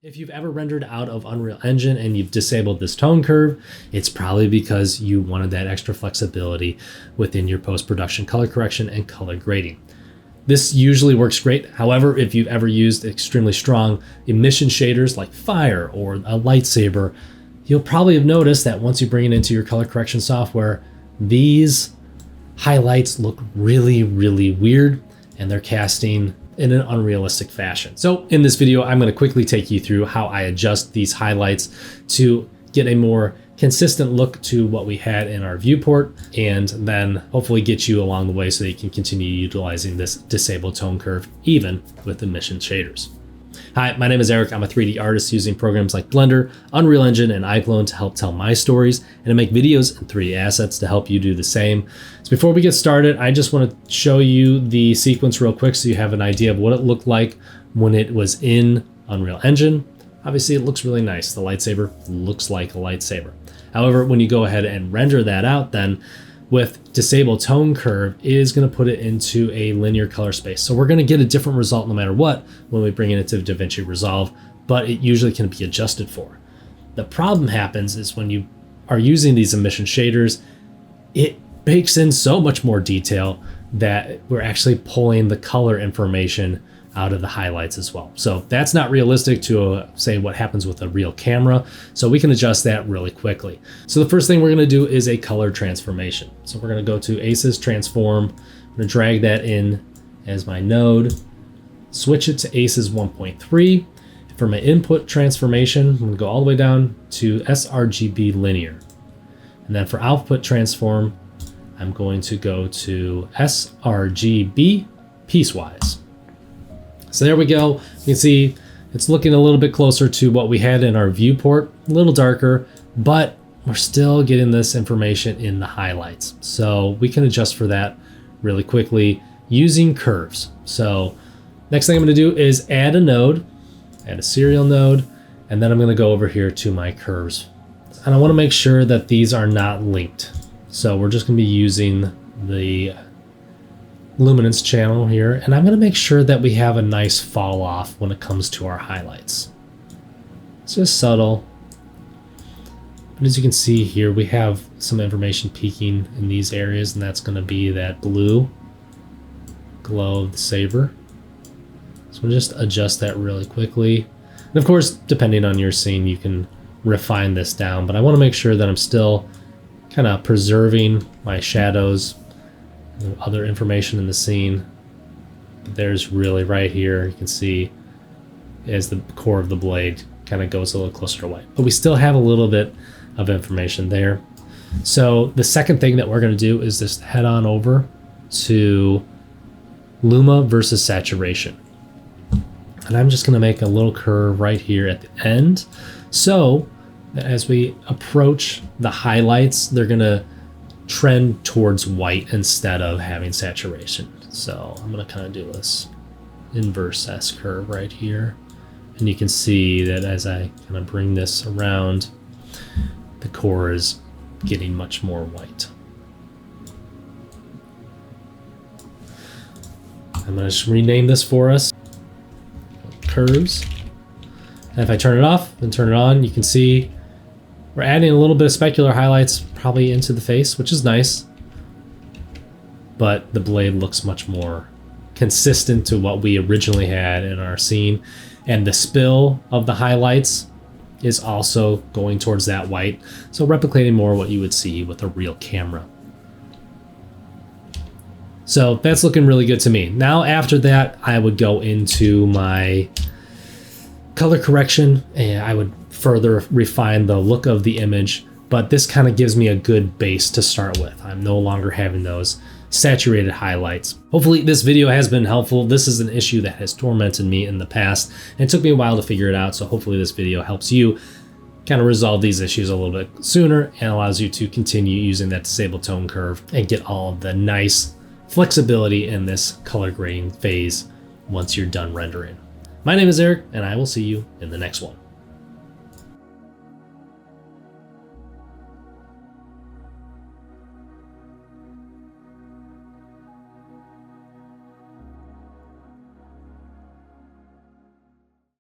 If you've ever rendered out of Unreal Engine and you've disabled this tone curve, it's probably because you wanted that extra flexibility within your post-production color correction and color grading. This usually works great. However, if you've ever used extremely strong emission shaders like fire or a lightsaber, you'll probably have noticed that once you bring it into your color correction software, these highlights look really, really weird and they're casting in an unrealistic fashion. So in this video, I'm going to quickly take you through how I adjust these highlights to get a more consistent look to what we had in our viewport, and then hopefully get you along the way so that you can continue utilizing this disabled tone curve even with emission shaders. Hi, my name is Eric. I'm a 3D artist using programs like Blender, Unreal Engine, and iClone to help tell my stories and to make videos in 3D assets to help you do the same. So before we get started, I just want to show you the sequence real quick so you have an idea of what it looked like when it was in Unreal Engine. Obviously, it looks really nice. The lightsaber looks like a lightsaber. However, when you go ahead and render that out, then with disabled tone curve, it is going to put it into a linear color space. So we're going to get a different result no matter what when we bring it into DaVinci Resolve, but it usually can be adjusted for. The problem happens is when you are using these emission shaders, it bakes in so much more detail that we're actually pulling the color information out of the highlights as well. So that's not realistic to say what happens with a real camera. So we can adjust that really quickly. So the first thing we're going to do is a color transformation. So we're going to go to Aces Transform. I'm going to drag that in as my node, switch it to Aces 1.3. For my input transformation, I'm going to go all the way down to sRGB linear. And then for output transform, I'm going to go to sRGB piecewise. So there we go. You can see it's looking a little bit closer to what we had in our viewport, a little darker, but we're still getting this information in the highlights. So we can adjust for that really quickly using curves. So next thing I'm going to do is add a node, add a serial node, and then I'm going to go over here to my curves. And I want to make sure that these are not linked. So we're just going to be using the luminance channel here, and I'm going to make sure that we have a nice fall off when it comes to our highlights. It's just subtle, but as you can see here, we have some information peeking in these areas, and that's going to be that blue glow of the saber. So we'll just adjust that really quickly, and of course, depending on your scene, you can refine this down, but I want to make sure that I'm still kind of preserving my shadows, other information in the scene. There's really right here, you can see as the core of the blade kind of goes a little closer to white, but we still have a little bit of information there. So the second thing that we're going to do is just head on over to Luma versus saturation. And I'm just going to make a little curve right here at the end. So as we approach the highlights, they're going to trend towards white instead of having saturation. So I'm going to kind of do this inverse S curve right here. And you can see that as I kind of bring this around, the core is getting much more white. I'm going to just rename this for us, curves. And if I turn it off and turn it on, you can see we're adding a little bit of specular highlights probably into the face, which is nice, but the blade looks much more consistent to what we originally had in our scene. And the spill of the highlights is also going towards that white, so replicating more what you would see with a real camera. So that's looking really good to me. Now after that, I would go into my color correction and I would further refine the look of the image, but this kind of gives me a good base to start with. I'm no longer having those saturated highlights. Hopefully this video has been helpful. This is an issue that has tormented me in the past, and it took me a while to figure it out, so hopefully this video helps you kind of resolve these issues a little bit sooner and allows you to continue using that disabled tone curve and get all of the nice flexibility in this color grading phase once you're done rendering. My name is Eric, and I will see you in the next one.